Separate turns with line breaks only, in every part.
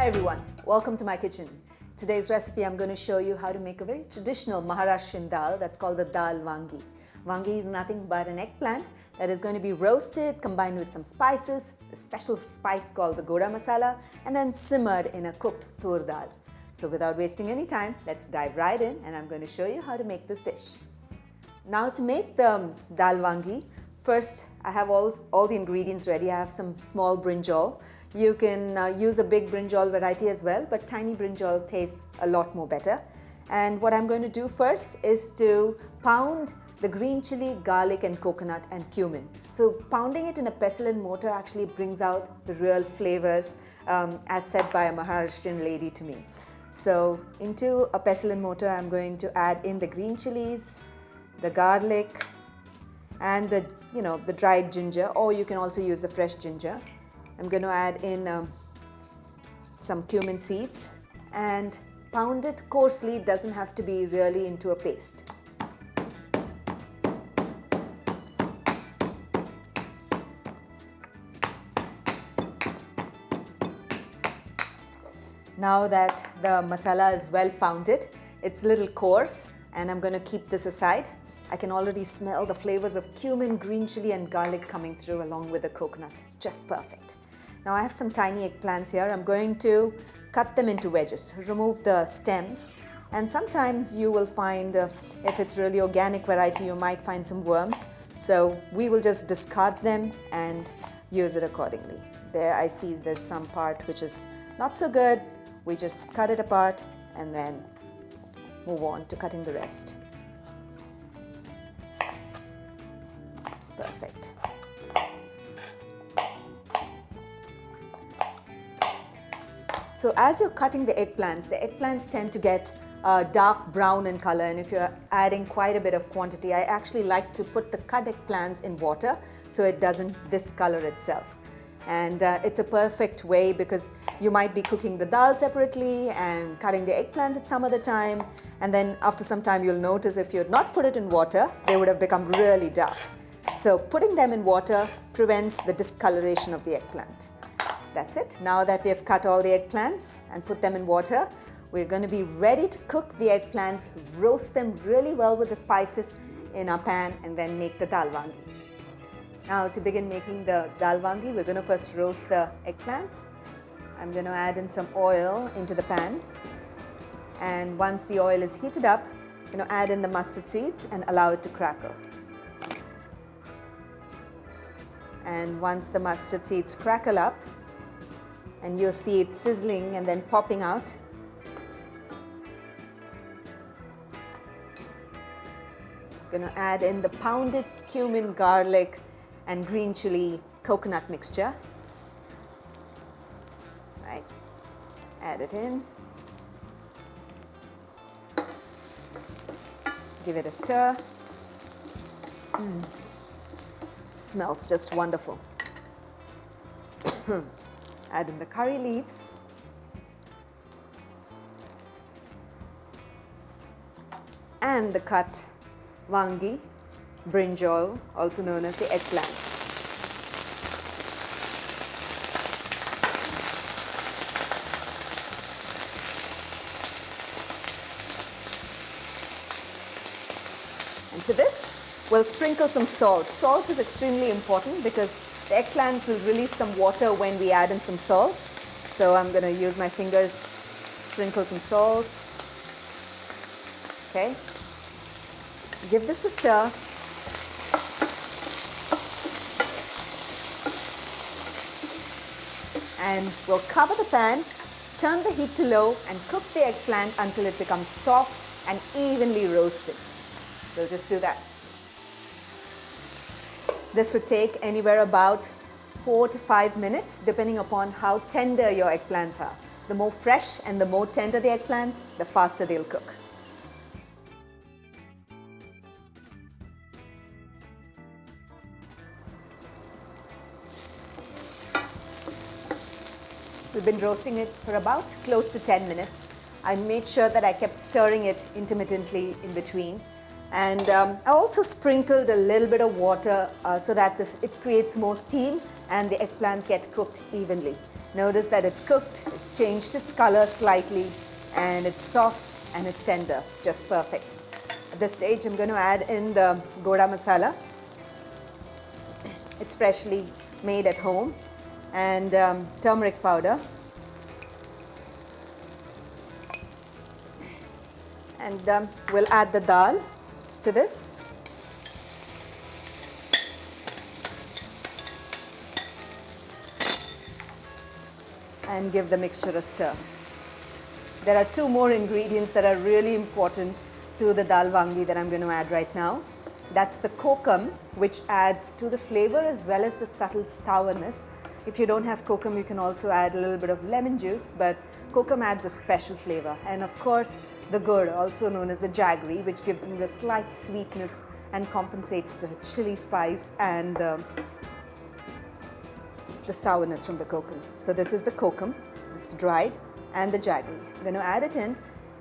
Hi everyone, welcome to my kitchen. Today's recipe I'm going to show you how to make a very traditional Maharashtrian dal that's called the Dal Vangi. Vangi is nothing but an eggplant that is going to be roasted, combined with some spices, a special spice called the garam masala, and then simmered in a cooked tur dal. So without wasting any time, let's dive right in and I'm going to show you how to make this dish. Now to make the Dal Vangi, first I have all the ingredients ready. I have some small brinjal. You can use a big brinjal variety as well, but tiny brinjal tastes a lot more better. And what I'm going to do first is to pound the green chili, garlic and coconut and cumin. So pounding it in a pestle and mortar actually brings out the real flavors, as said by a Maharashtrian lady to me. So into a pestle and mortar I'm going to add in the green chilies, the garlic and the dried ginger, or you can also use the fresh ginger. I'm going to add in some cumin seeds and pound it coarsely. It doesn't have to be really into a paste. Now that the masala is well pounded, it's a little coarse and I'm going to keep this aside. I can already smell the flavors of cumin, green chili and garlic coming through along with the coconut. It's just perfect. Now I have some tiny eggplants here. I'm going to cut them into wedges, remove the stems, and sometimes you will find, if it's really organic variety, you might find some worms. So we will just discard them and use it accordingly. There I see there's some part which is not so good. We just cut it apart and then move on to cutting the rest. Perfect. So as you're cutting the eggplants tend to get dark brown in color, and if you're adding quite a bit of quantity, I actually like to put the cut eggplants in water so it doesn't discolor itself. And it's a perfect way because you might be cooking the dal separately and cutting the eggplant at some other time, and then after some time you'll notice if you had not put it in water, they would have become really dark. So putting them in water prevents the discoloration of the eggplant. That's it. Now that we have cut all the eggplants and put them in water, we're going to be ready to cook the eggplants, roast them really well with the spices in our pan, and then make the Dal Vangi. Now to begin making the Dal Vangi, we're going to first roast the eggplants. I'm going to add in some oil into the pan, and once the oil is heated up, I'm going to add in the mustard seeds and allow it to crackle. And once the mustard seeds crackle up and you see it sizzling and then popping out, I'm going to add in the pounded cumin, garlic and green chili coconut mixture. Right. Add it in. Give it a stir. Smells just wonderful. Add in the curry leaves. And the cut vangi, brinjal, also known as the eggplant. And to this, we'll sprinkle some salt. Salt is extremely important because the eggplants will release some water when we add in some salt. So I'm going to use my fingers, sprinkle some salt. Okay. Give this a stir. And we'll cover the pan, turn the heat to low and cook the eggplant until it becomes soft and evenly roasted. We'll just do that. This would take anywhere about 4 to 5 minutes depending upon how tender your eggplants are. The more fresh and the more tender the eggplants, the faster they'll cook. We've been roasting it for about close to 10 minutes. I made sure that I kept stirring it intermittently in between. And I also sprinkled a little bit of water so that it creates more steam and the eggplants get cooked evenly. Notice that it's cooked, it's changed its color slightly, and it's soft and it's tender, just perfect. At this stage, I'm going to add in the goda masala. It's freshly made at home, and turmeric powder. And we'll add the dal to this. And give the mixture a stir. There are two more ingredients that are really important to the dal vangi that I'm going to add right now. That's the kokum, which adds to the flavor as well as the subtle sourness. If you don't have kokum, you can also add a little bit of lemon juice, but kokum adds a special flavor. And of course, the gur, also known as the jaggery, which gives them the slight sweetness and compensates the chili spice and the sourness from the kokum. So this is the kokum, it's dried, and the jaggery. I'm going to add it in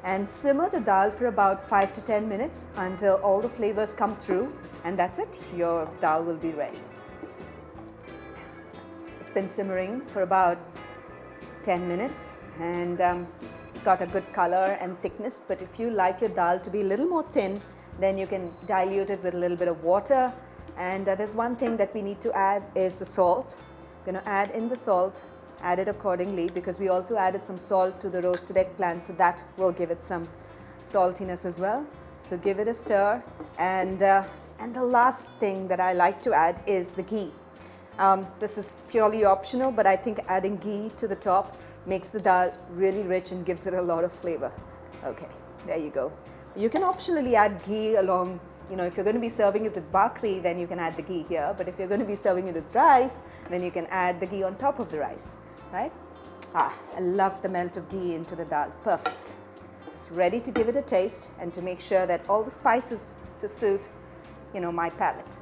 and simmer the dal for about 5 to 10 minutes until all the flavors come through, and that's it. Your dal will be ready. It's been simmering for about 10 minutes, and it's got a good color and thickness, but if you like your dal to be a little more thin, then you can dilute it with a little bit of water. And there's one thing that we need to add is the salt. I'm going to add in the salt, add it accordingly, because we also added some salt to the roasted eggplant, so that will give it some saltiness as well. So give it a stir, and the last thing that I like to add is the ghee. This is purely optional, but I think adding ghee to the top makes the dal really rich and gives it a lot of flavor. Okay, there you go. You can optionally add ghee along. If you're going to be serving it with Bhakri, then you can add the ghee here. But if you're going to be serving it with rice, then you can add the ghee on top of the rice, right? I love the melt of ghee into the dal. Perfect. It's ready to give it a taste and to make sure that all the spices to suit, my palate.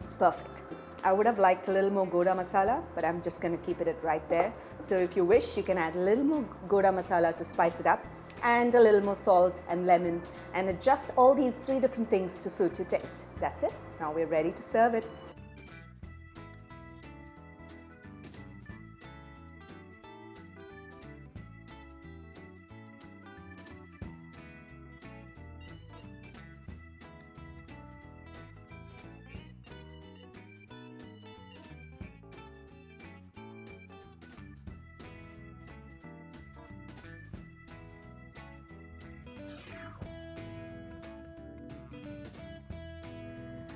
It's perfect. I would have liked a little more goda masala, but I'm just going to keep it right there. So if you wish, you can add a little more goda masala to spice it up, and a little more salt and lemon, and adjust all these 3 different things to suit your taste. That's it. Now we're ready to serve it.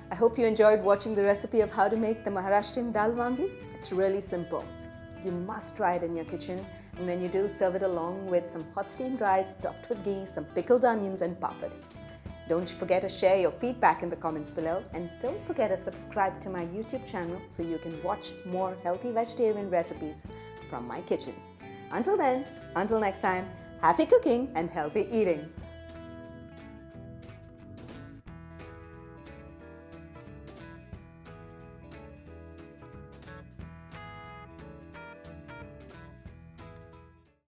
I hope you enjoyed watching the recipe of how to make the Maharashtrian Dal Vangi. It's really simple. You must try it in your kitchen, and when you do, serve it along with some hot steamed rice topped with ghee, some pickled onions and papad. Don't forget to share your feedback in the comments below, and don't forget to subscribe to my YouTube channel so you can watch more healthy vegetarian recipes from my kitchen. Until then, until next time, happy cooking and healthy eating.